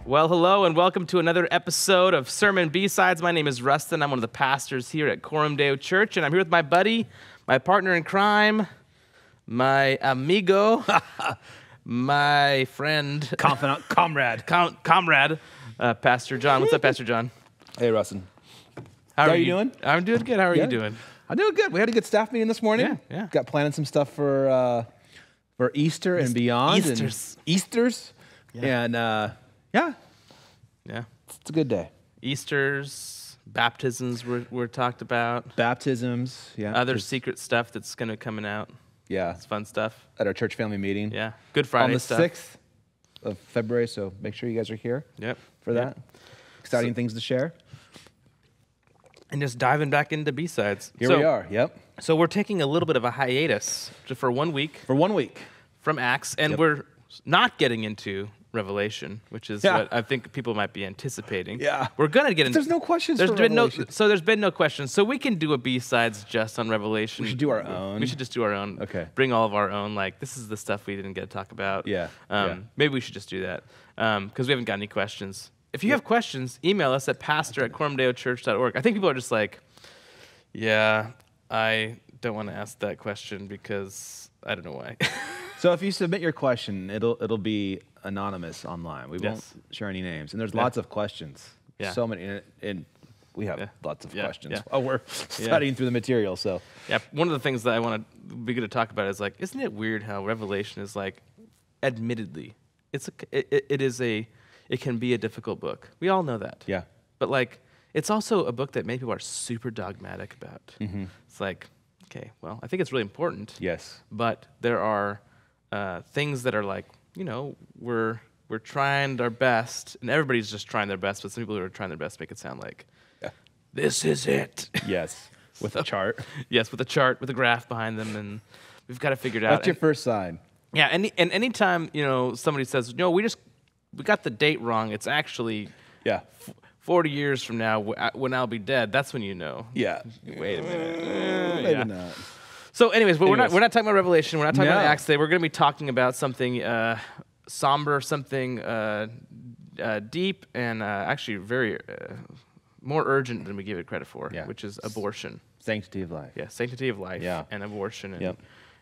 Well, hello, and welcome to another episode of Sermon B-Sides. My name is Rusten. I'm one of the pastors here at Coram Deo Church, and I'm here with my buddy, my partner in crime, my amigo, my friend, Confidant, comrade. Comrade, Pastor Jon. What's up, Pastor Jon? Hey, Rusten. How are you doing? I'm doing good. How are you doing? I'm doing good. We had a good staff meeting this morning. Yeah. Got planning some stuff for Easter and beyond. Easters. Yeah. And Yeah. It's a good day. Easters, baptisms were talked about. Baptisms. Yeah. Other secret stuff that's going to coming out. Yeah. It's fun stuff. At our church family meeting. Yeah. Good Friday on the stuff. 6th of February, so make sure you guys are here for that. Exciting things to share. And just diving back into B-Sides. Here we are. Yep. So we're taking a little bit of a hiatus for 1 week. For 1 week. From Acts, and we're not getting into Revelation, which is what I think people might be anticipating. Yeah. We're going to get into... There's no questions there's for been Revelation. So there's been no questions. So we can do a B-Sides just on Revelation. We should do our own. We should just do our own. Okay. Bring all of our own, like, this is the stuff we didn't get to talk about. Yeah. Maybe we should just do that, because we haven't got any questions. If you have questions, email us at pastor@coramdeochurch.org. I think people are just like, yeah, I don't want to ask that question because I don't know why. So if you submit your question, it'll be anonymous online. We won't share any names. And there's lots of questions. Yeah. So many, and we have lots of questions. Yeah. Oh, we're studying through the material, so. Yeah, one of the things that I want to be good to talk about is, like, isn't it weird how Revelation is, like, admittedly, it can be a difficult book. We all know that. Yeah. But, like, it's also a book that many people are super dogmatic about. Mm-hmm. It's like, okay, well, I think it's really important. Yes. But there are things that are like, you know, we're trying our best, and everybody's just trying their best, but some people who are trying their best make it sound like, this is it. Yes, with a chart. Yes, with a chart, with a graph behind them, and we've got to figure it out. That's your first sign. Yeah, and anytime, you know, somebody says, no, we got the date wrong, it's actually 40 years from now when I'll be dead, that's when you know. Yeah. Wait a minute. Maybe not. So anyways, we're not talking about Revelation, we're not talking about Acts today, we're going to be talking about something somber, something deep, and actually very more urgent than we give it credit for, which is abortion. Sanctity of life. Yeah, sanctity of life and abortion.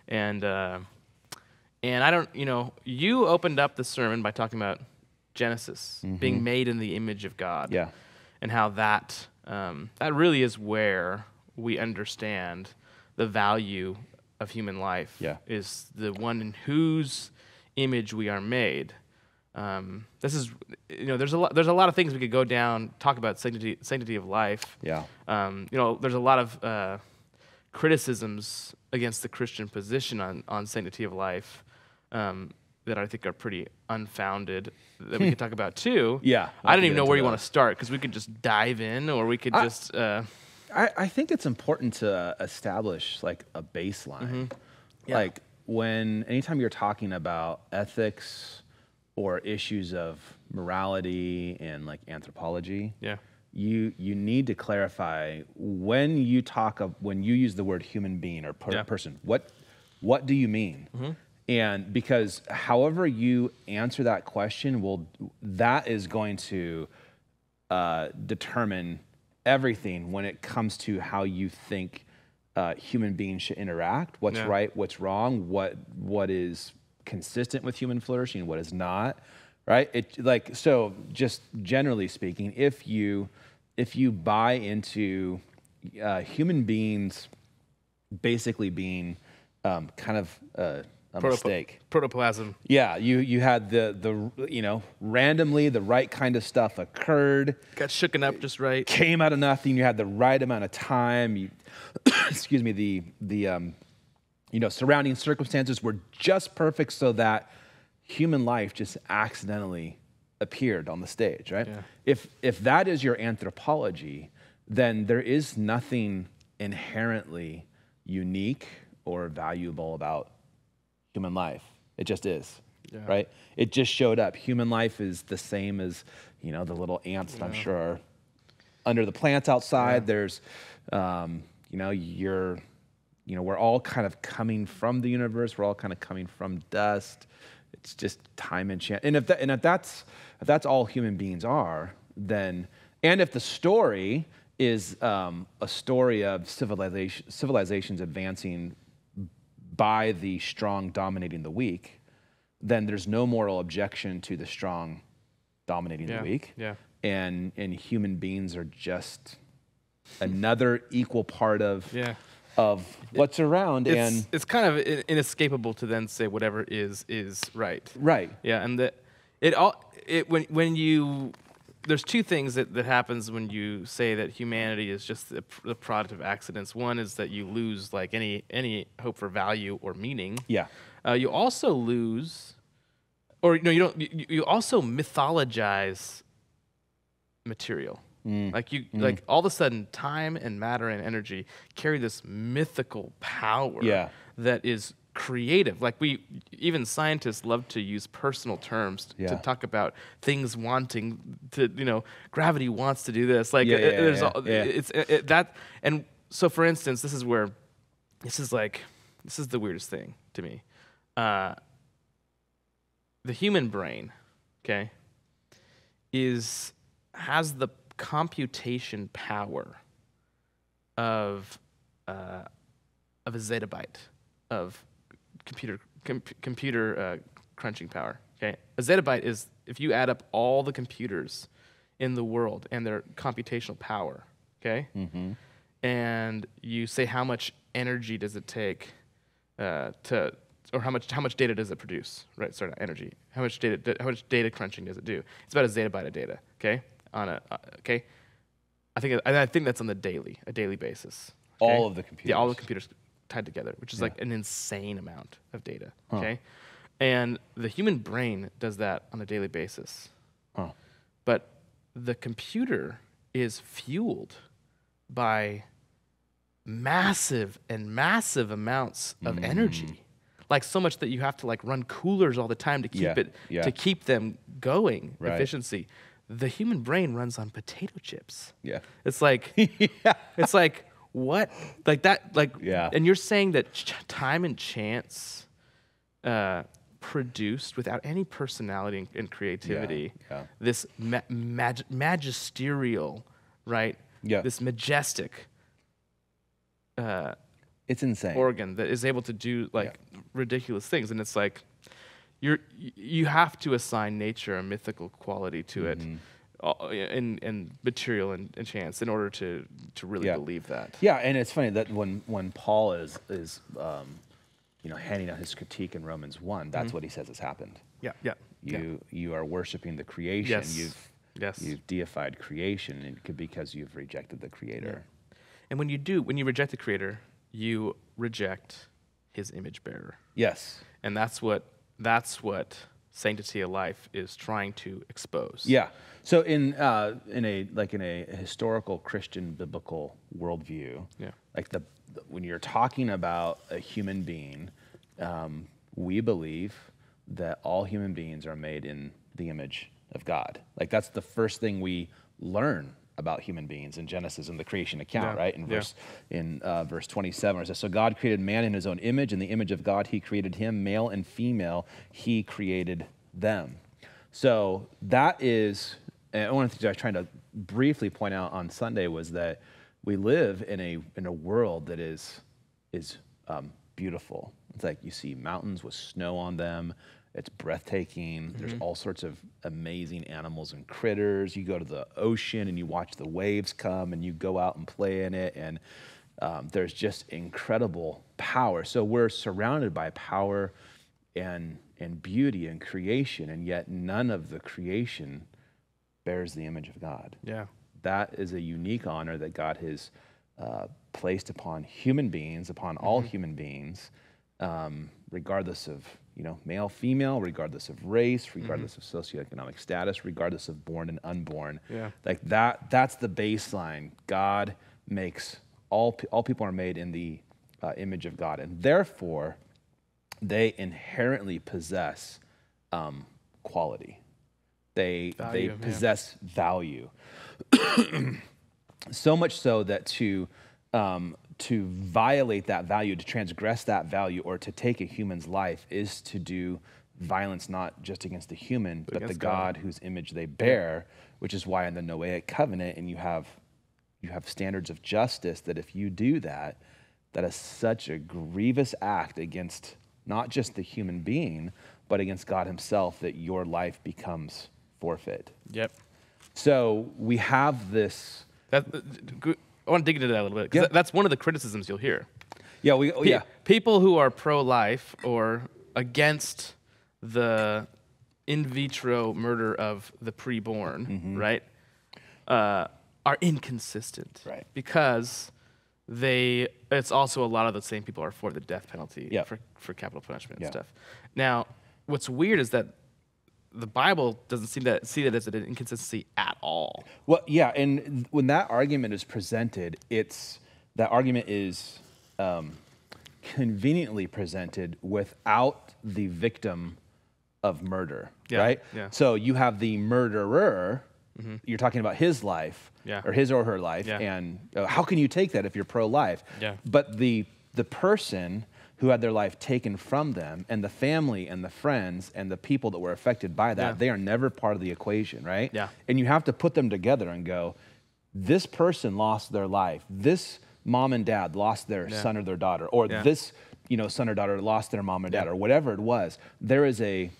And, and I don't, you know, you opened up the sermon by talking about Genesis, being made in the image of God. Yeah. And how that really is where we understand the value of human life. Yeah. Is the one in whose image we are made. This is, you know, there's a lot of things we could go down, talk about sanctity of life. Yeah. You know, there's a lot of criticisms against the Christian position on sanctity of life that I think are pretty unfounded that we could talk about too. Yeah. I don't even know where you want to start, because we could just dive in, or we could just... I think it's important to establish, like, a baseline. Yeah. Like, anytime you're talking about ethics or issues of morality and, like, anthropology, you need to clarify when you use the word human being or person, what do you mean? And because however you answer that question, that is going to determine everything when it comes to how you think human beings should interact, what's right, what's wrong, what is consistent with human flourishing, what is not, right? So just generally speaking, if you buy into human beings basically being kind of a mistake. Protoplasm. Yeah, you had the you know, randomly the right kind of stuff occurred. Got shooken up just right. Came out of nothing. You had the right amount of time. Excuse me. The you know, surrounding circumstances were just perfect so that human life just accidentally appeared on the stage, right? Yeah. If that is your anthropology, then there is nothing inherently unique or valuable about human life. It just is, right? It just showed up. Human life is the same as, you know, the little ants that I'm sure are under the plants outside. There's, you know, we're all kind of coming from the universe. We're all kind of coming from dust. It's just time and chance. And if that's all human beings are, then, and if the story is a story of civilizations advancing by the strong dominating the weak, then there's no moral objection to the strong dominating the weak. Yeah. And human beings are just another equal part of what's around. It's kind of inescapable to then say whatever is right. Right. Yeah, and there's two things that happens when you say that humanity is just the product of accidents. One is that you lose like any hope for value or meaning. Yeah. You also lose, or no, you don't. You also mythologize material. Like like all of a sudden, time and matter and energy carry this mythical power that is creative. Like even scientists love to use personal terms to talk about things wanting to, gravity wants to do this. Like that. And so, for instance, this is the weirdest thing to me. The human brain, okay, has the computation power of a zettabyte of computer crunching power. Okay, a zettabyte is if you add up all the computers in the world and their computational power. Okay, and you say how much energy does it take or how much data does it produce? Right, sorry, not energy. How much data crunching does it do? It's about a zettabyte of data. Okay. I think that's on a daily basis. Okay? All of the computers. Yeah, all the computers tied together, which is like an insane amount of data. Okay, and the human brain does that on a daily basis. But the computer is fueled by massive amounts of energy, like so much that you have to like run coolers all the time to keep them going. Efficiency. The human brain runs on potato chips. Yeah. It's like, it's like, what? Like that, like, and you're saying that time and chance produced without any personality and creativity, this magisterial, right? Yeah. This majestic it's insane. organ that is able to do like ridiculous things. And it's like, you have to assign nature a mythical quality to it, in material and chance, in order to really believe that. Yeah, and it's funny that when Paul is handing out his critique in Romans 1, that's what he says has happened. You are worshiping the creation. You've deified creation because you've rejected the Creator. And when you reject the Creator, you reject His image bearer. Yes, and that's what Sanctity of Life is trying to expose. Yeah. So in a historical Christian biblical worldview, like when you're talking about a human being, we believe that all human beings are made in the image of God. Like that's the first thing we learn about human beings in Genesis, in the creation account, right? In verse 27, it says, "So God created man in His own image. In the image of God, He created him, male and female. He created them." So that is, and one of the things I was trying to briefly point out on Sunday was that we live in a world that is beautiful. It's like you see mountains with snow on them. It's breathtaking. There's all sorts of amazing animals and critters. You go to the ocean and you watch the waves come and you go out and play in it. And there's just incredible power. So we're surrounded by power and beauty and creation, and yet none of the creation bears the image of God. Yeah. That is a unique honor that God has placed upon human beings, upon all human beings, regardless of male, female, regardless of race, regardless of socioeconomic status, regardless of born and unborn. Yeah. Like that's the baseline. God makes all people are made in the image of God, and therefore they inherently possess quality. They possess value. So much so that to to violate that value, to transgress that value, or to take a human's life is to do violence not just against the human, but the God whose image they bear, which is why in the Noahic covenant, and you have standards of justice that if you do that, that is such a grievous act against not just the human being, but against God himself, that your life becomes forfeit. Yep. So we have this. I want to dig into that a little bit, because that's one of the criticisms you'll hear. Yeah, People who are pro-life or against the in vitro murder of the preborn, right, are inconsistent. Right. Because it's also a lot of the same people are for the death penalty for capital punishment and stuff. Now, what's weird is that the Bible doesn't seem to see that as an inconsistency at all. Well, yeah, and when that argument is presented, that argument is conveniently presented without the victim of murder, right? Yeah. So you have the murderer, you're talking about his life, or his or her life, and how can you take that if you're pro-life? Yeah. But the person who had their life taken from them, and the family and the friends and the people that were affected by that, they are never part of the equation, right? Yeah. And you have to put them together and go, this person lost their life. This mom and dad lost their son or their daughter, or this son or daughter lost their mom and dad, or whatever it was. There is a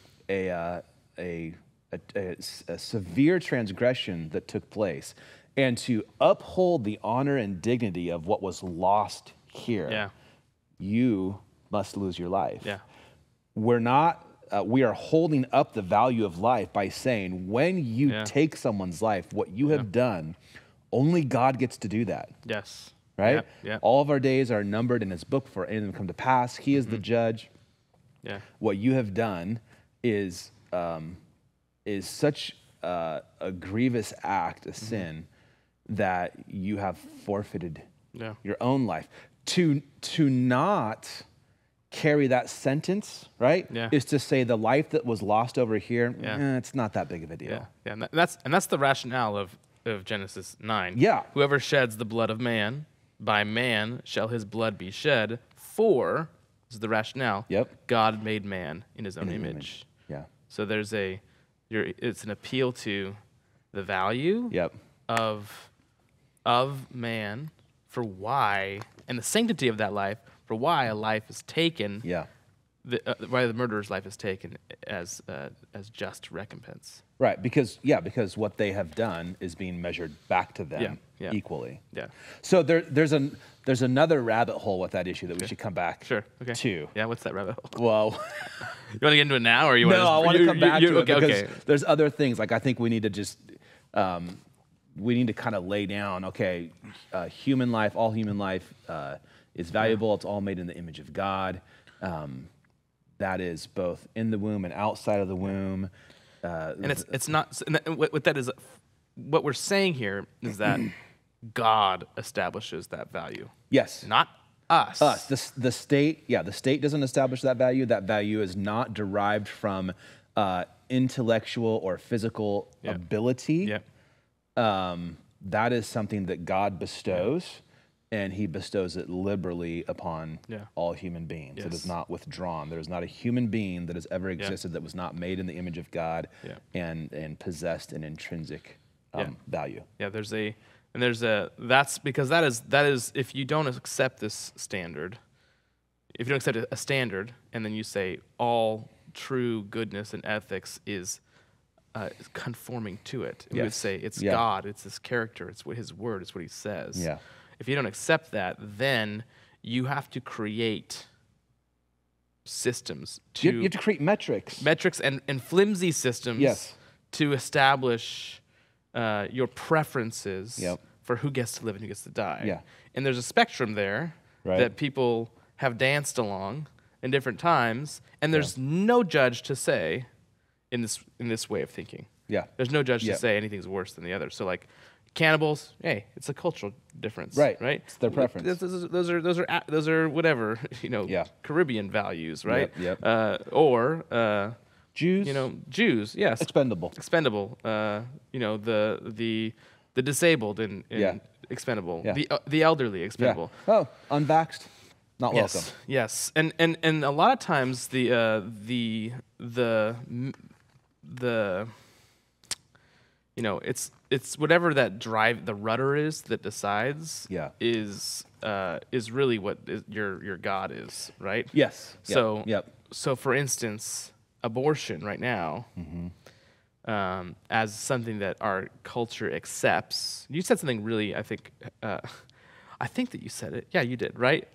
severe transgression that took place, and to uphold the honor and dignity of what was lost here, you must lose your life. Yeah. We are holding up the value of life by saying, when you take someone's life, what you have done, only God gets to do that. Yes. Right? Yeah. All of our days are numbered in his book for any of them come to pass. He is the judge. Yeah. What you have done is such a grievous act, a sin, that you have forfeited your own life. To not carry that sentence, right, is to say the life that was lost over here, it's not that big of a deal. Yeah. And that's the rationale of Genesis 9. Yeah. Whoever sheds the blood of man, by man shall his blood be shed, for, this is the rationale, God made man in his own image. Yeah. So it's an appeal to the value of man, for why, and the sanctity of that life, for why a life is taken, why the murderer's life is taken as just recompense. Right, because what they have done is being measured back to them equally. Yeah. So there's another rabbit hole with that issue that we should come back to. Yeah, what's that rabbit hole? Well, you want to get into it now, or you want? No, I want to come back to it because there's other things. Like I think we need to just we need to kind of lay down. Okay, human life, all human life is valuable. It's all made in the image of God. That is both in the womb and outside of the womb. And it's not. What that is, what we're saying here is that God establishes that value. Yes. Not us. The state. Yeah, the state doesn't establish that value. That value is not derived from intellectual or physical ability. That is something that God bestows. And he bestows it liberally upon all human beings. It is not withdrawn. There is not a human being that has ever existed that was not made in the image of God and possessed an intrinsic value. Yeah, that's because that is if you don't accept this standard, if you don't accept a standard, and then you say all true goodness and ethics is conforming to it, we would say it's God, it's his character, it's what his word, it's what he says. Yeah. If you don't accept that, then you have to create systems you have to create metrics and flimsy systems to establish your preferences for who gets to live and who gets to die. And there's a spectrum there that people have danced along in different times, and there's no judge to say in this way of thinking. There's no judge to say anything's worse than the other. So like cannibals, hey, it's a cultural difference, right? It's their preference. Those are whatever, Caribbean values, right? Or Jews, Jews, yes, expendable. The the disabled and expendable, the elderly expendable. Oh, unvaxxed, not welcome. Yes, and a lot of times the it's whatever that drive the rudder is that decides is really what your God is, right? Yes. So for instance, abortion right now, as something that our culture accepts. You said something really, I think that you said it. Yeah, you did, right?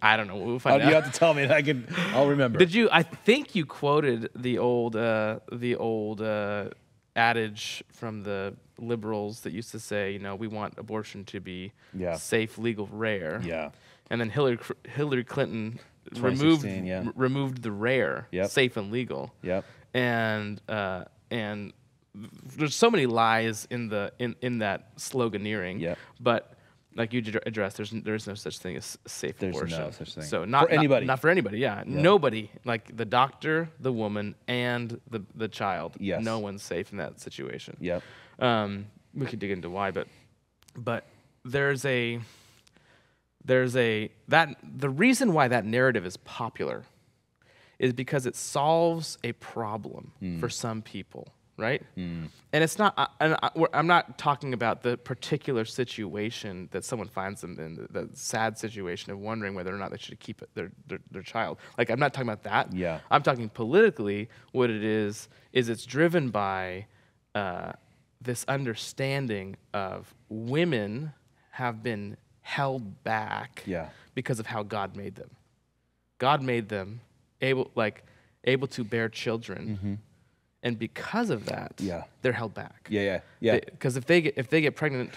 I don't know. We'll find out. You have to tell me, and I'll remember. Did you? I think you quoted the old adage from the liberals that used to say, we want abortion to be safe, legal, rare. Yeah. And then Hillary Clinton removed the rare, safe and legal. Yep. And there's so many lies in that sloganeering. Yep. But like you addressed, there's no such thing as safe abortion. There's no such thing. So not for anybody. Not for anybody. Yeah. Nobody, like the doctor, the woman, and the child. Yes. No one's safe in that situation. Yep. We could dig into why, but the reason why that narrative is popular is because it solves a problem for some people, right? And it's not. I'm not talking about the particular situation that someone finds them in, the sad situation of wondering whether or not they should keep their child. Like, I'm not talking about that. Yeah. I'm talking politically. What it is it's driven by this understanding of women have been held back because of how God made them. God made them able to bear children, and because of that, they're held back. Because if they get pregnant,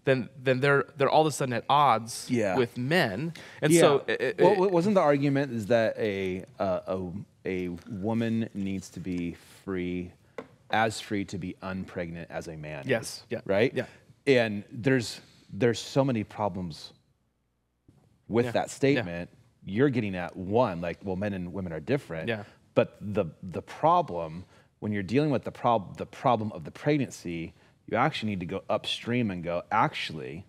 then they're all of a sudden at odds with men, and so wasn't the argument is that a woman needs to be free to be unpregnant as a man is, right? Yeah. And there's so many problems with that statement. You're getting at one, men and women are different. Yeah. But the problem, when you're dealing with the problem of the pregnancy, you actually need to go upstream and go, actually,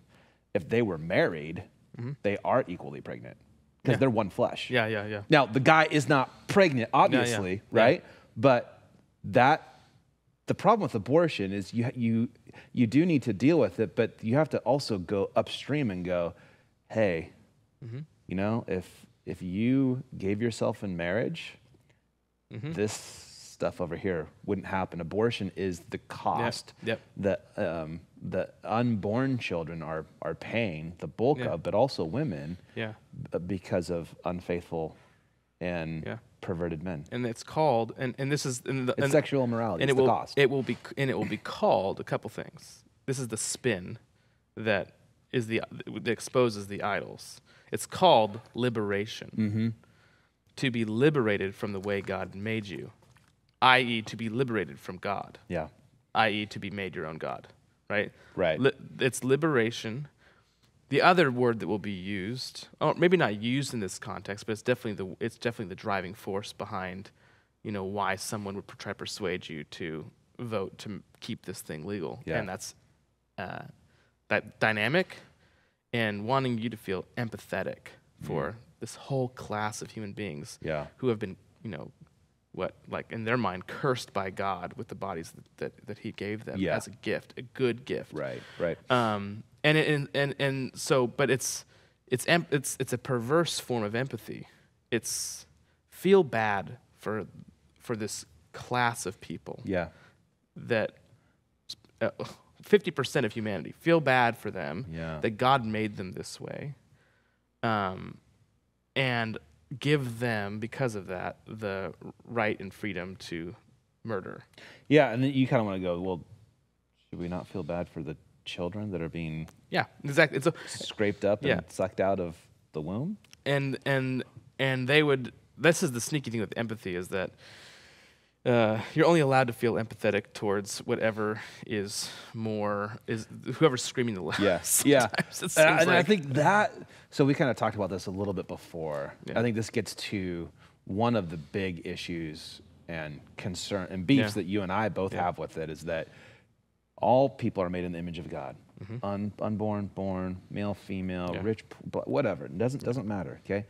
if they were married, they are equally pregnant because they're one flesh. Yeah. Now, the guy is not pregnant, obviously, right? But the problem with abortion is you do need to deal with it, but you have to also go upstream and go, hey, if you gave yourself in marriage, this stuff over here wouldn't happen. Abortion is the cost that the unborn children are paying the bulk of, but also women, because of unfaithful and perverted men. And it's called, and this is it's sexual immorality. And it's the cost. It will be called a couple things. This is the spin that exposes the idols. It's called liberation. To be liberated from the way God made you, i.e., to be liberated from God. Yeah. I.e., to be made your own God. Right. Right. It's liberation. The other word that will be used, or maybe not used in this context, but it's definitely the driving force behind, why someone would try to persuade you to vote to keep this thing legal. Yeah. And that's that dynamic and wanting you to feel empathetic for this whole class of human beings who have been, in their mind, cursed by God with the bodies that He gave them as a gift, a good gift. Right. But it's a perverse form of empathy. It's feel bad for this class of people. Yeah. That 50% of humanity feel bad for them. Yeah. That God made them this way, and give them, because of that, the right and freedom to murder. Yeah, and then you kind of want to go, well, should we not feel bad for the children that are being exactly scraped up and sucked out of the womb? And they would. This is the sneaky thing with empathy, is that you're only allowed to feel empathetic towards whoever's screaming the loudest. Yes, yeah. And I think that. So we kind of talked about this a little bit before. I think this gets to one of the big issues and concern and beefs that you and I both have with it, is that all people are made in the image of God. unborn, born, male, female, Yeah. rich, whatever. It doesn't matter, okay?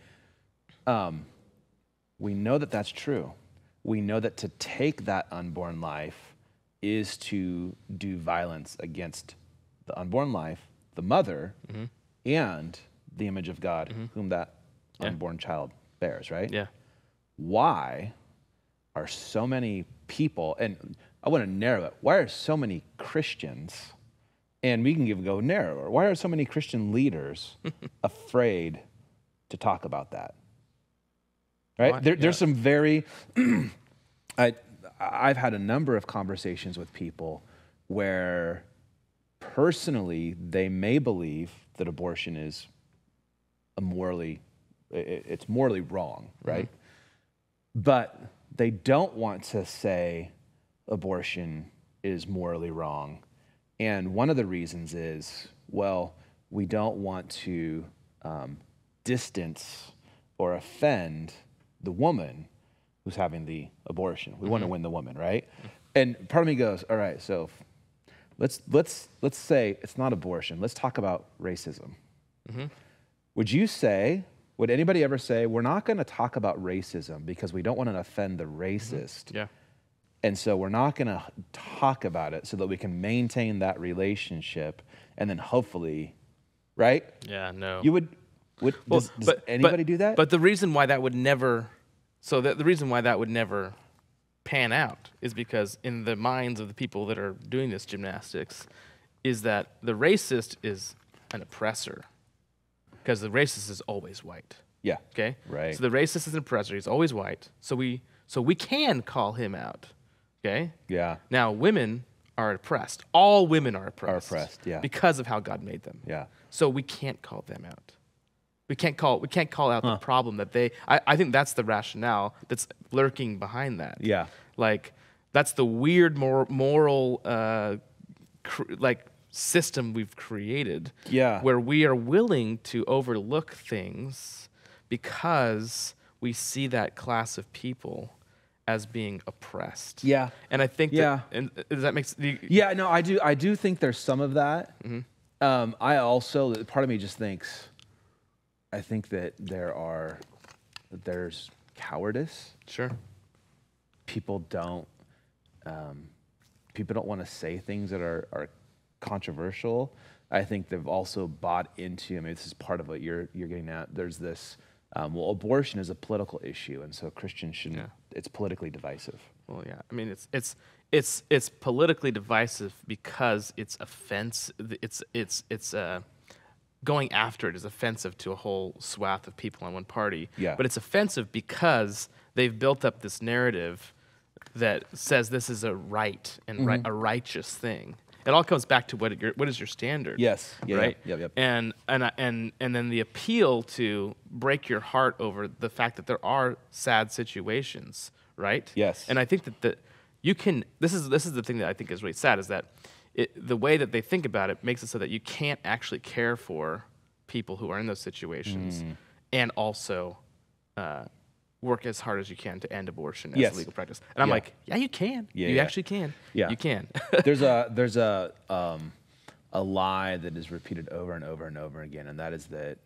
We know that that's true. We know that to take that unborn life is to do violence against the unborn life, the mother, and the image of God whom that unborn child bears, right? Yeah. Why are so many people, and I want to narrow it, why are so many Christians, and we can go narrower, why are so many Christian leaders afraid to talk about that? Right? There's some very, I've had a number of conversations with people where personally they may believe that abortion is it's morally wrong, right? But they don't want to say abortion is morally wrong. And one of the reasons is, well, we don't want to distance or offend the woman who's having the abortion. We want to win the woman, right? And part of me goes, all right, so let's say it's not abortion. Let's talk about racism. Would anybody ever say, we're not going to talk about racism because we don't want to offend the racist? Yeah. And so we're not going to talk about it so that we can maintain that relationship and then hopefully, right? Yeah, no. Does anybody do that? But the reason why that would never, the reason why that would never pan out is because in the minds of the people that are doing this gymnastics is that the racist is an oppressor. Because the racist is always white. Yeah. Okay? Right. So the racist is an oppressor. He's always white. So we can call him out. Okay? Yeah. Now, women are oppressed. All women are oppressed. Are oppressed, yeah. Because of how God made them. Yeah. So we can't call them out. We can't call out the problem that they. I think that's the rationale that's lurking behind that. Yeah. Like that's the weird moral system we've created. Yeah. Where we are willing to overlook things because we see that class of people as being oppressed. Yeah. And I think and does that make sense? Yeah, no, I do think there's some of that. I also, part of me just thinks, I think that there's cowardice. Sure. People don't want to say things that are controversial. I think they've also bought into, this is part of what you're getting at. There's this, abortion is a political issue, and so Christians shouldn't, it's politically divisive. Well, yeah. It's politically divisive because it's going after it is offensive to a whole swath of people on one party. Yeah. But it's offensive because they've built up this narrative that says this is a right and a righteous thing. It all comes back to what is your standard? Yes. Yeah, right. Yep. And then the appeal to break your heart over the fact that there are sad situations, right? Yes. And I think that you can. This is the thing that I think is really sad is that the way that they think about it makes it so that you can't actually care for people who are in those situations and also work as hard as you can to end abortion as a legal practice. And I'm like, yeah, you can. You actually can. Yeah. You can. There's a lie that is repeated over and over and over again, and that is that,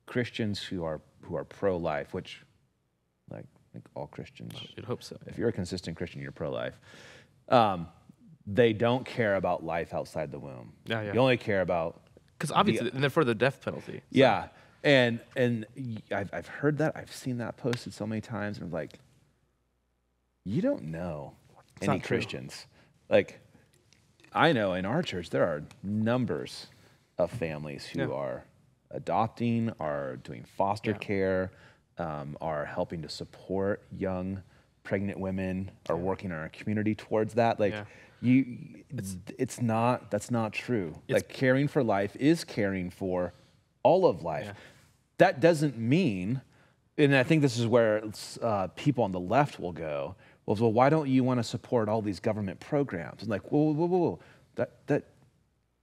Christians who are pro-life, which, like, I think all Christians, You'd hope so. if you're a consistent Christian, you're pro-life. They don't care about life outside the womb. Yeah. You only care about Because obviously, they're for the death penalty. So. Yeah. And I've heard that. I've seen that posted so many times. And I'm like, you don't know any Christians. Like, I know in our church, there are numbers of families who are adopting, are doing foster care, are helping to support young pregnant women, are working in our community towards that. Like, that's not true. Like, caring for life is caring for all of life. Yeah. That doesn't mean, and I think this is where people on the left will go, well, why don't you want to support all these government programs? And like, whoa.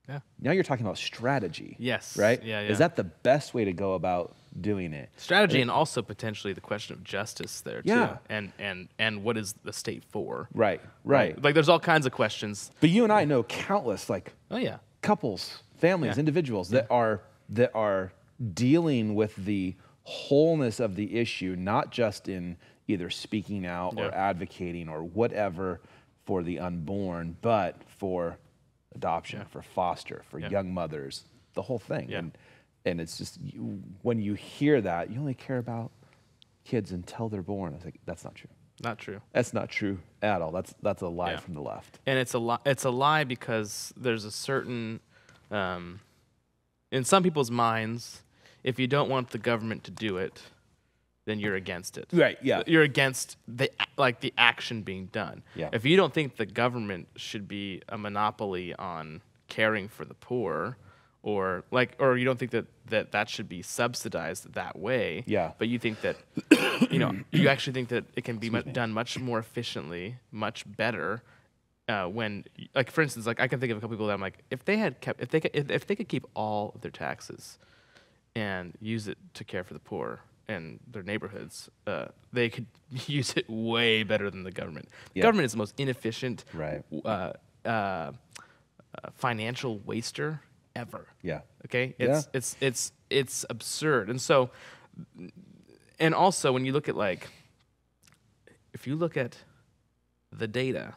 Yeah. Now you're talking about strategy. Yes. Right? Yeah, yeah. Is that the best way to go about doing it? Strategy, and also potentially the question of justice there, Yeah. too. And what is the state for? Right. Like, there's all kinds of questions. But you and I know countless, like, Oh, yeah. couples, families, Yeah. individuals that are dealing with the wholeness of the issue, not just in either speaking out or Yeah. advocating or whatever for the unborn, but for adoption, for foster, for young mothers, the whole thing. Yeah. And it's just, when you hear that, you only care about kids until they're born. I was like, that's not true. Not true. That's not true at all. That's a lie Yeah. from the left. And it's a lie because there's a certain, in some people's minds, if you don't want the government to do it, then you're against it. Right, yeah. You're against the action being done. Yeah. If you don't think the government should be a monopoly on caring for the poor, or you don't think that should be subsidized that way, Yeah. but you think that you actually think that it can be done much more efficiently, much better when, like, for instance, like, I can think of a couple people that I'm like, if they could keep all of their taxes and use it to care for the poor and their neighborhoods, they could use it way better than the government. The government is the most inefficient, Right. Financial waster ever. Yeah. Okay. It's absurd. And so, and also when you look at, like, if you look at the data,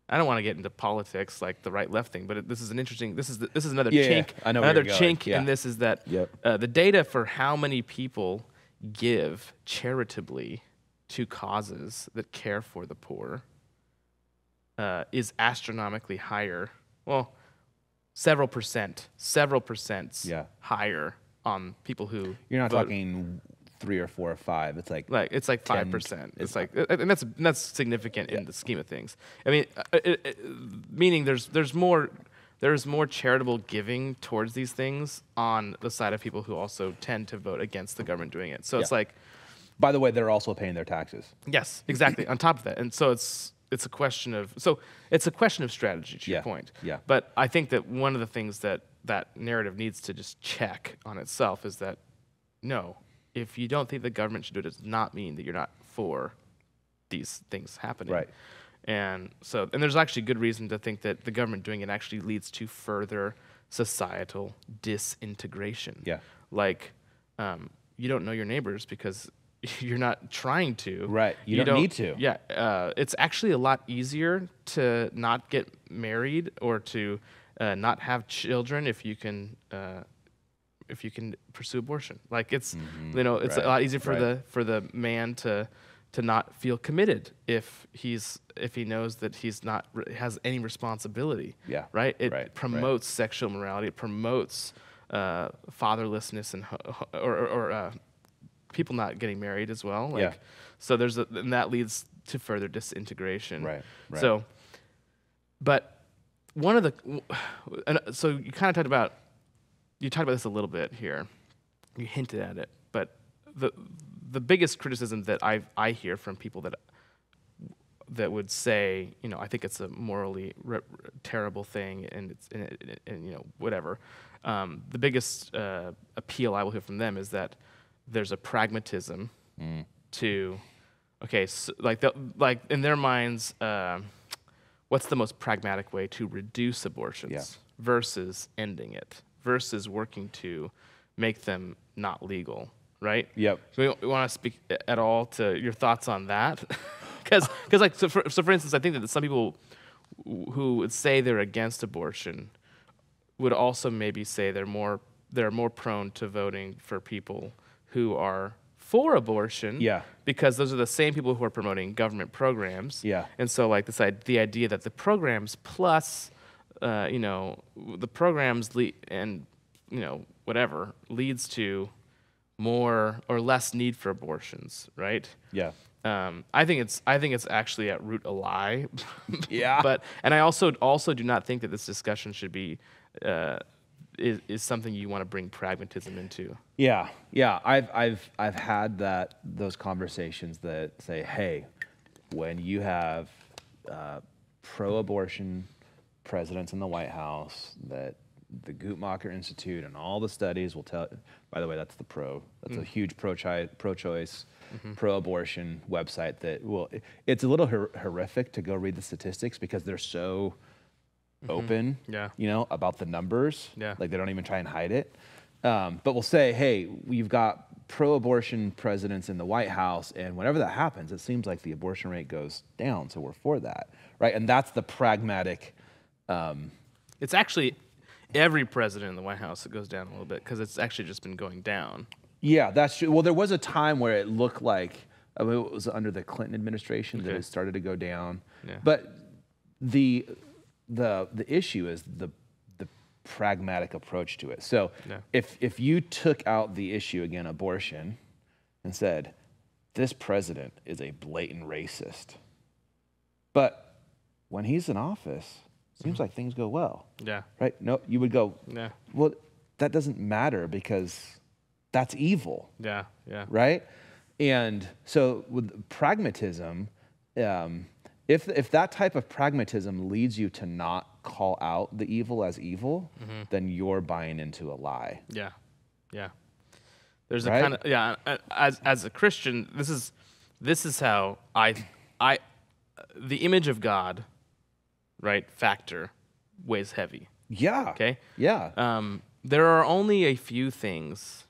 I don't want to get into politics, like the right-left thing, but this is an interesting. This is another chink. I know where another you're going. chink Yeah. in this is that Yep. the data for how many people give charitably to causes that care for the poor is astronomically higher. Well, several percent Yeah. higher on people who You're not vote. talking 3 or 4 or 5. It's like It's like 10. 5%. It's like, and that's significant in the scheme of things. I mean, meaning there's more charitable giving towards these things on the side of people who also tend to vote against the government doing it. So it's Yeah. like, By the way, they're also paying their taxes. yes, exactly. On top of that, and so it's a question of strategy, to your Yeah. point. Yeah. But I think that one of the things that narrative needs to just check on itself is that, no, if you don't think the government should do it, does not mean that you're not for these things happening. Right. And there's actually good reason to think that the government doing it actually leads to further societal disintegration. Yeah. Like, you don't know your neighbors because you're not trying to. Right. You don't need to. Yeah. It's actually a lot easier to not get married or to not have children if you can pursue abortion. Like, it's it's a lot easier for the man to not feel committed if he knows that he's not has any responsibility. Yeah. Right. It Right. promotes sexual morality. It promotes fatherlessness and or people not getting married as well. Like, Yeah. So and that leads to further disintegration. Right. So, but one of the so you kind of talked about this a little bit here. You hinted at it, but the biggest criticism that I hear from people that would say, I think it's a morally terrible thing, and whatever. The biggest appeal I will hear from them is that there's a pragmatism to, so like in their minds, what's the most pragmatic way to reduce abortions versus ending it, versus working to make them not legal, right? Yep. So we want to speak at all to your thoughts on that, because for instance, I think that some people who would say they're against abortion would also maybe say they're more prone to voting for people who are for abortion, because those are the same people who are promoting government programs, and so like the idea that the programs plus, the programs and whatever leads to more or less need for abortions, right? Yeah. I think it's actually at root a lie. Yeah. And I also do not think that this discussion should be is something you want to bring pragmatism into. Yeah. I've had those conversations that say, hey, when you have pro-abortion presidents in the White House that the Guttmacher Institute and all the studies will tell. By the way, that's the Pro. That's a huge pro-choice, pro-abortion website that it's a little horrific to go read the statistics because they're so open, about the numbers. Yeah. Like they don't even try and hide it. But we'll say, hey, we've got pro-abortion presidents in the White House, and whenever that happens, it seems like the abortion rate goes down, so we're for that, right? And that's the pragmatic. It's actually every president in the White House that goes down a little bit because it's actually just been going down. Yeah, that's true. Well, there was a time where it looked like, it was under the Clinton administration that it started to go down. Yeah. But the issue is the pragmatic approach to it. So if you took out the issue, again, abortion, and said, this president is a blatant racist, but when he's in office, seems like things go well. Yeah. Right? No, you would go, well, that doesn't matter because that's evil. Yeah, yeah. Right? And so with pragmatism, if that type of pragmatism leads you to not call out the evil as evil, then you're buying into a lie. Yeah, yeah. There's a kind of as a Christian, this is how I the image of God, right, factor weighs heavy. Yeah. Okay. Yeah. There are only a few things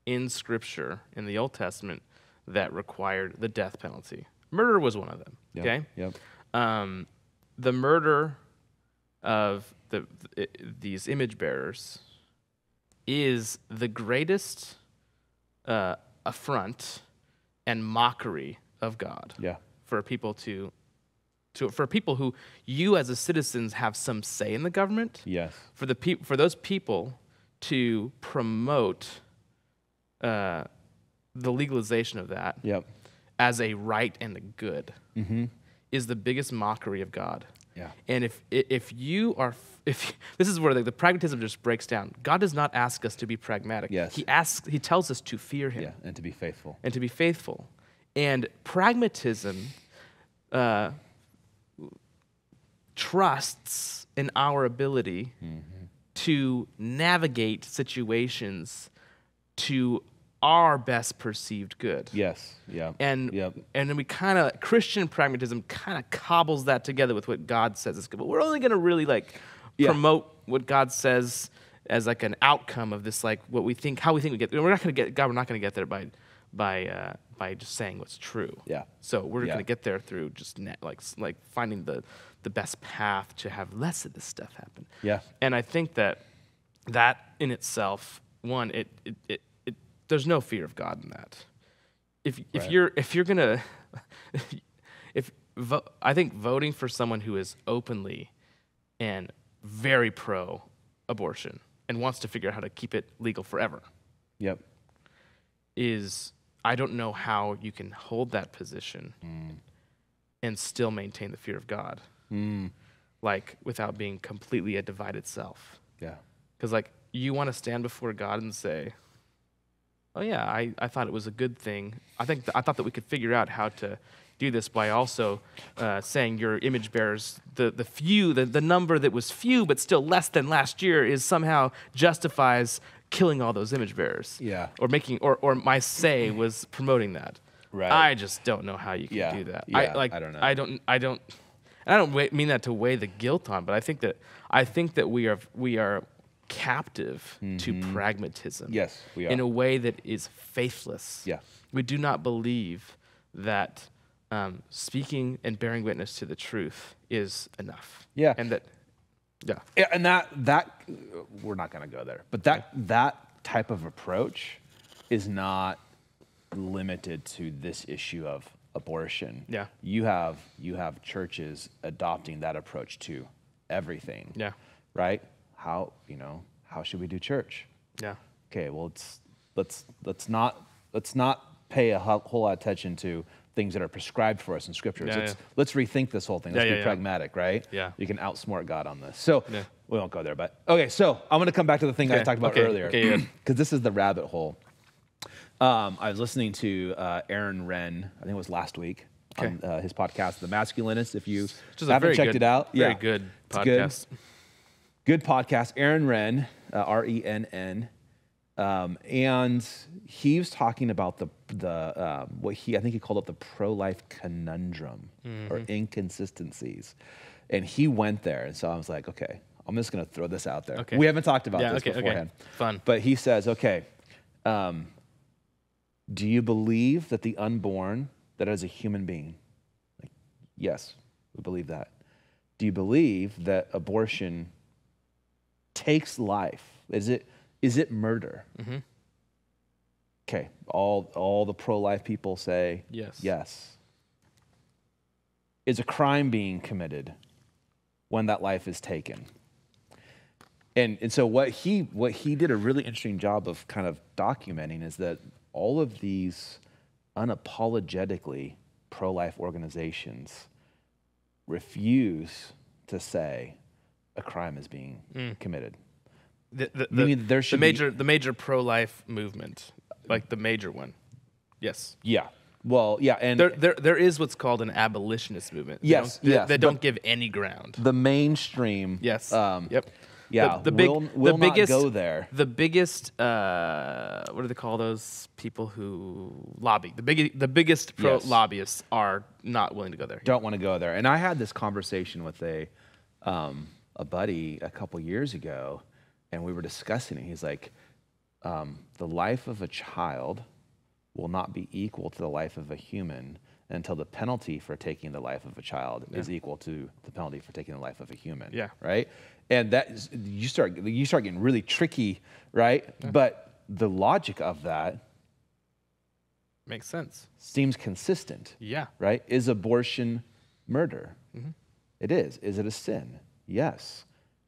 in Scripture in the Old Testament that required the death penalty. Murder was one of them. Yep. Okay. Yep. The murder of these image bearers is the greatest affront and mockery of God. Yeah. For people for people who you as a citizens have some say in the government. Yes. For those people to promote the legalization of that. Yep. As a right and a good is the biggest mockery of God. Yeah. And if this is where the pragmatism just breaks down. God does not ask us to be pragmatic. Yes. He tells us to fear him. Yeah, and to be faithful. And pragmatism trusts in our ability to navigate situations to our best perceived good. Yes. Yeah. And then we Christian pragmatism kind of cobbles that together with what God says is good. But we're only going to really promote what God says as like an outcome of this, like what we think, how we think we get. We're not going to get there by just saying what's true. Yeah. So we're going to get there through just like finding the best path to have less of this stuff happen. Yeah. And I think that in itself, one, there's no fear of God in that. I think voting for someone who is openly and very pro-abortion and wants to figure out how to keep it legal forever. Yep. I don't know how you can hold that position and still maintain the fear of God, like without being completely a divided self. Yeah. Because you want to stand before God and say, oh yeah, I thought it was a good thing. I thought that we could figure out how to do this by also saying your image bearers, the number that was few but still less than last year is somehow justifies killing all those image bearers. Yeah. Or making or my say was promoting that. Right. I just don't know how you can do that. Yeah. I don't know. I don't mean that to weigh the guilt on, but I think that we are captive to pragmatism. Yes, we are. In a way that is faithless. Yeah. We do not believe that speaking and bearing witness to the truth is enough. Yeah. And that, and that we're not going to go there. But that type of approach is not limited to this issue of abortion. Yeah. You have churches adopting that approach to everything. Yeah. Right? How should we do church? Yeah. Okay, well let's not pay a whole lot of attention to things that are prescribed for us in scriptures. Let's rethink this whole thing. Let's be pragmatic, right? Yeah. You can outsmart God on this. So we won't go there, but okay, so I'm gonna come back to the thing I talked about earlier. Okay, because this is the rabbit hole. I was listening to Aaron Wren, I think it was last week, on his podcast, The Masculinist. If you haven't checked it out. Very good podcast. Good podcast. Aaron Renn, R-E-N-N. And he was talking about the what I think he called it the pro-life conundrum or inconsistencies. And he went there. And so I was like, okay, I'm just going to throw this out there. Okay. We haven't talked about this beforehand. Okay. Fun. But he says, okay, do you believe that the unborn, that is a human being? Like, yes, we believe that. Do you believe that abortion takes life? Is it murder? Mm-hmm. Okay, all the pro-life people say yes. Yes. Is a crime being committed when that life is taken? And so what he did a really interesting job of kind of documenting is that all of these unapologetically pro-life organizations refuse to say a crime is being committed. Meaning there should the major pro-life movement, like the major one. Yes. Yeah. Well, yeah, and there is what's called an abolitionist movement. Yes, that don't give any ground. The mainstream. Yes. Yep. Yeah. Will not go there. The biggest. What do they call those people who lobby? The biggest pro lobbyists are not willing to go there. Don't want to go there. And I had this conversation with a buddy a couple years ago, and we were discussing it. He's like, the life of a child will not be equal to the life of a human until the penalty for taking the life of a child is equal to the penalty for taking the life of a human. Yeah. Right? And that is, you start getting really tricky, right? Yeah. But the logic of that makes sense. Seems consistent. Yeah. Right? Is abortion murder? Mm-hmm. It is. Is it a sin? Yes.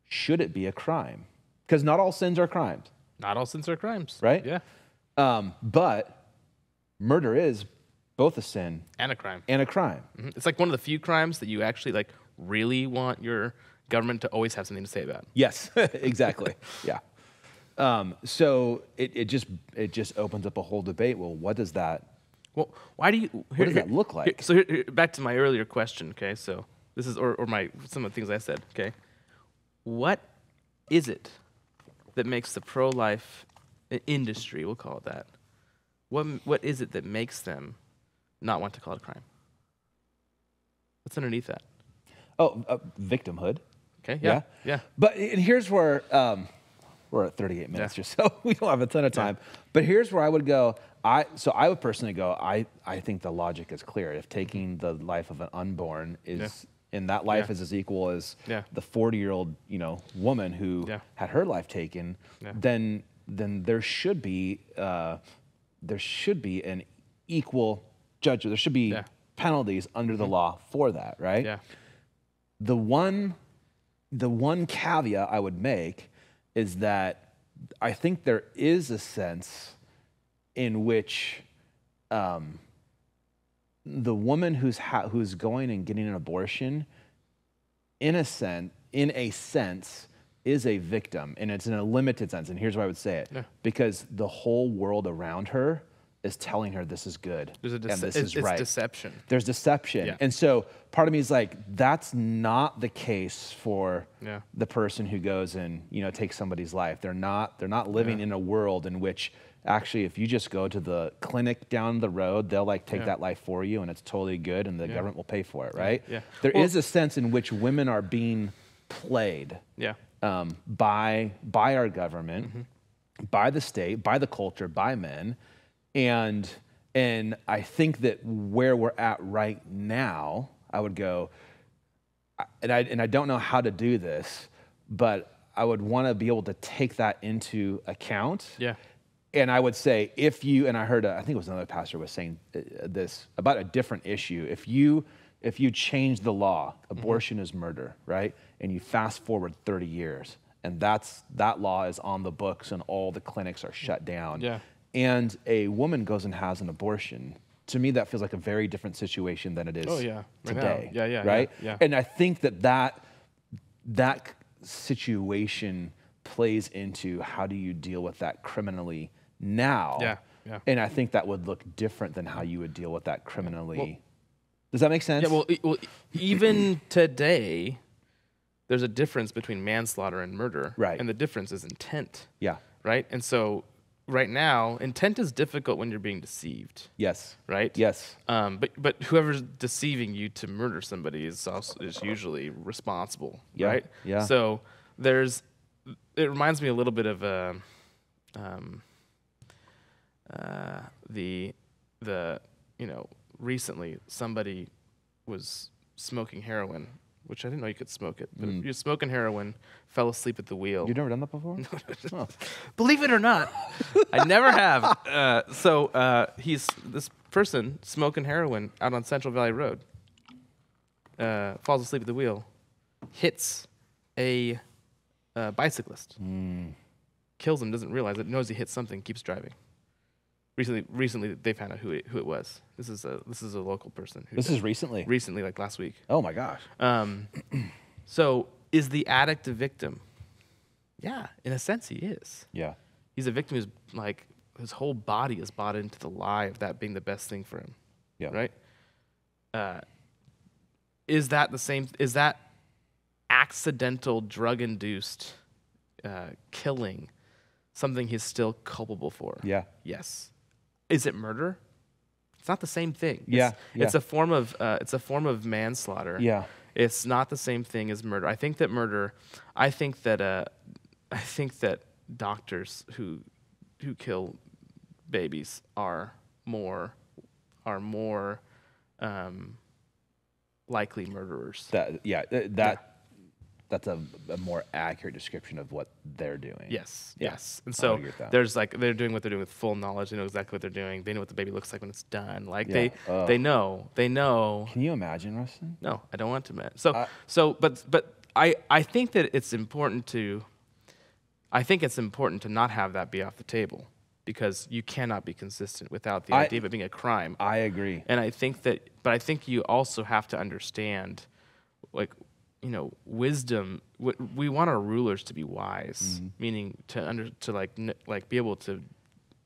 Should it be a crime? Because not all sins are crimes. Not all sins are crimes. Right? Yeah. But murder is both a sin and a crime. Mm-hmm. It's like one of the few crimes that you actually like really want your government to always have something to say about. Yes, exactly. Yeah. So it just opens up a whole debate. Well, what does that? Well, why do you? What does that look like? So back to my earlier question. Okay, so this is or some of the things I said. Okay, what is it that makes the pro-life industry? We'll call it that. What is it that makes them not want to call it a crime? What's underneath that? Oh, victimhood. Okay. Yeah. But and here's where we're at 38 minutes or so. We don't have a ton of time. Yeah. But here's where I would go. I would personally go. I think the logic is clear. If taking the life of an unborn is and that life is as equal as the 40-year-old woman who had her life taken, then there should be an equal judgment. There should be penalties under the law for that, right? Yeah. The one caveat I would make is that I think there is a sense in which the woman who's going and getting an abortion, in a sense, is a victim, and it's in a limited sense. And here's why I would say it: because the whole world around her is telling her this is good and this is right. It's deception. There's deception. And so part of me is like, that's not the case for the person who goes and, takes somebody's life. They're not living in a world in which actually if you just go to the clinic down the road, they'll take that life for you and it's totally good and the government will pay for it, right? Yeah. There is a sense in which women are being played by our government, by the state, by the culture, by men. And I think that where we're at right now, I would go, and I don't know how to do this, but I would want to be able to take that into account. Yeah. And I would say if you, and I heard, I think it was another pastor was saying this about a different issue. If you change the law, abortion is murder, right? And you fast forward 30 years, and that law is on the books, and all the clinics are shut down. Yeah. And a woman goes and has an abortion. To me, that feels like a very different situation than it is today. Right? Yeah. And I think that situation plays into how do you deal with that criminally now. Yeah. And I think that would look different than how you would deal with that criminally. Does that make sense? Yeah, well, even today, there's a difference between manslaughter and murder. Right. And the difference is intent. Yeah. Right? And so right now, intent is difficult when you're being deceived. Yes. Right? Yes. But whoever's deceiving you to murder somebody is usually responsible. Yeah. Right? Yeah. So it reminds me a little bit of recently somebody was smoking heroin, which I didn't know you could smoke it. But you're smoking heroin, fell asleep at the wheel. You've never done that before? Oh. Believe it or not, I never have. He's this person smoking heroin out on Central Valley Road. Falls asleep at the wheel, hits a bicyclist, kills him, doesn't realize it, knows he hit something, keeps driving. Recently they found out who it was. This is a local person. This is recently? Recently, like last week. Oh my gosh. So is the addict a victim? Yeah, in a sense he is. Yeah. He's a victim who's like, his whole body is bought into the lie of that being the best thing for him. Yeah. Right? Is that accidental drug-induced killing something he's still culpable for? Yeah. Yes. Is it murder? It's not the same thing. Yeah. It's a form of manslaughter. Yeah. It's not the same thing as murder. I think that doctors who kill babies are more likely murderers. That's a more accurate description of what they're doing. Yes, Yeah. yes. And so agree with that. there's they're doing what they're doing with full knowledge. They know exactly what they're doing. They know what the baby looks like when it's done. Like Yeah. they know. Can you imagine, Rusten? No, I don't want to, man. But I think that it's important to not have that be off the table, because you cannot be consistent without the idea of it being a crime. I agree. And I think you also have to understand, wisdom. We want our rulers to be wise, meaning to be able to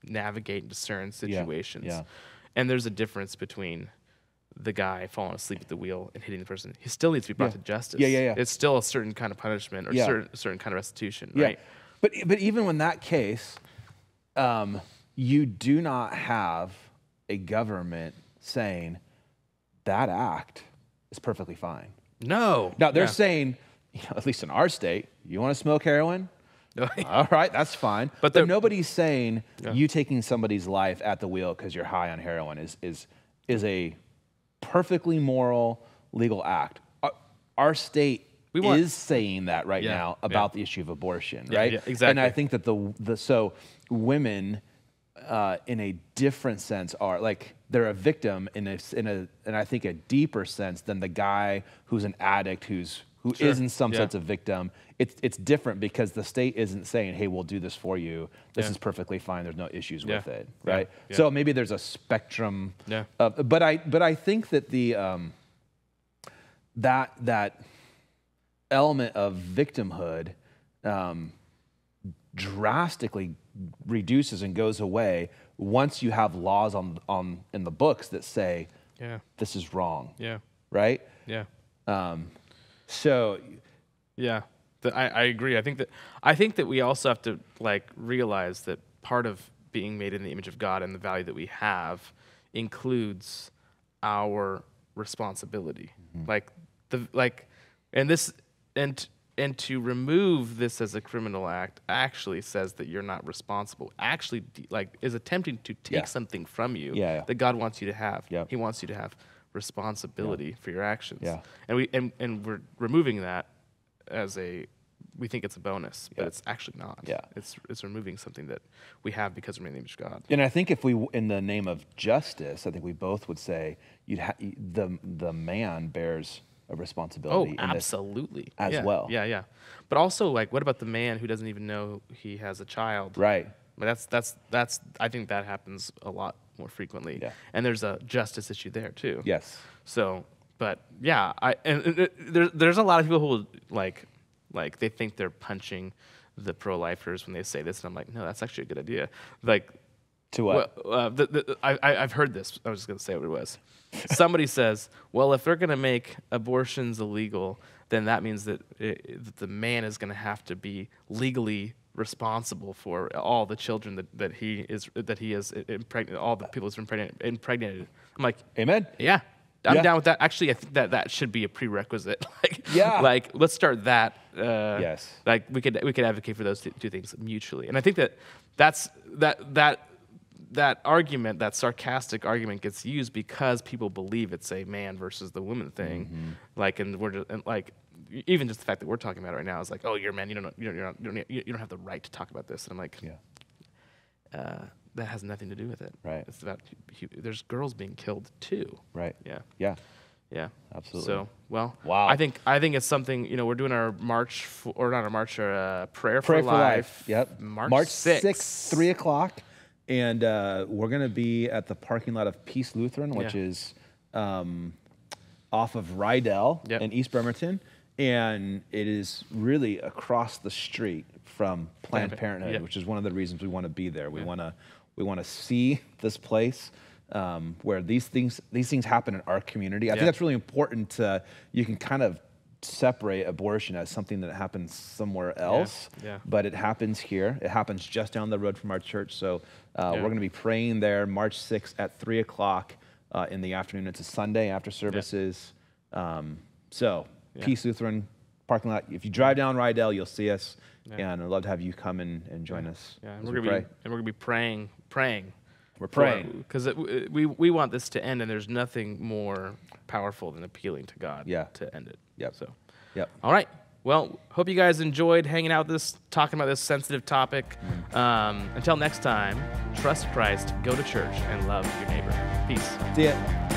navigate and discern situations. Yeah. And there's a difference between the guy falling asleep at the wheel and hitting the person. He still needs to be brought to justice. Yeah. It's still a certain kind of punishment or certain kind of restitution, Yeah. right? But even in that case, you do not have a government saying that act is perfectly fine. No. Now they're saying, at least in our state, you want to smoke heroin? All right, that's fine. But nobody's saying you taking somebody's life at the wheel because you're high on heroin is a perfectly moral, legal act. Our state is saying that right now about the issue of abortion, right? Yeah, exactly. And I think that so women, in a different sense, are like they're a victim in I think a deeper sense than the guy who's an addict who is in some sense a victim. It's different because the state isn't saying, "Hey, we'll do this for you. This is perfectly fine. There's no issues with it." Right? Yeah. So maybe there's a spectrum. Yeah. But I think that the that element of victimhood drastically reduces and goes away once you have laws in the books that say this is wrong. Yeah. Right? Yeah. So yeah, I agree. I think that we also have to realize that part of being made in the image of God and the value that we have includes our responsibility. And to remove this as a criminal act actually says that you're not responsible. Actually, is attempting to take something from you that God wants you to have. Yeah. He wants you to have responsibility for your actions. Yeah. And we're removing that as we think it's a bonus, but it's actually not. Yeah. It's removing something that we have because we're in the image of God. And I think if we, in the name of justice, I think we both would say the man bears a responsibility. Oh, absolutely. As well. Yeah. But also, what about the man who doesn't even know he has a child? Right. But I think that happens a lot more frequently. Yeah. And there's a justice issue there too. Yes. So, but yeah, there's a lot of people who they think they're punching the pro-lifers when they say this, and I'm like, no, that's actually a good idea. To what? Well, I've heard this. I was just going to say what it was. Somebody says, well, if they're going to make abortions illegal, then that means that the man is going to have to be legally responsible for all the children that he has impregnated, all the people he's impregnated. I'm like, Amen. Yeah. I'm down with that. Actually, I think that should be a prerequisite. Like, let's start that. Yes. Like, we could advocate for those two things mutually. And I think that argument, that sarcastic argument, gets used because people believe it's a man versus the woman thing. Mm-hmm. Like, and we're just, and like, even just the fact that we're talking about it right now is like, oh, you're a man. You don't have the right to talk about this. And I'm like, that has nothing to do with it. Right. It's about there's girls being killed too. Right. Yeah. Yeah. Yeah. Absolutely. So, well, Wow. I think it's something, we're doing our march, our prayer Pray for for life. Yep. March 6th. 6th, 3 o'clock. And we're going to be at the parking lot of Peace Lutheran, which is off of Rydell in East Bremerton. And it is really across the street from Planned Parenthood, which is one of the reasons we want to be there. We want to see this place where these things happen in our community. I think that's really important. You can kind of separate abortion as something that happens somewhere else, but it happens here. It happens just down the road from our church. So we're going to be praying there March 6th at 3 o'clock in the afternoon. It's a Sunday after services. Peace Lutheran parking lot. If you drive down Rydell, you'll see us, and I'd love to have you come and join us. Yeah, and we're gonna be praying. We're praying because we want this to end, and there's nothing more powerful than appealing to God to end it. Yep. So, all right. Well, hope you guys enjoyed hanging out talking about this sensitive topic. Until next time, trust Christ, go to church, and love your neighbor. Peace. See ya.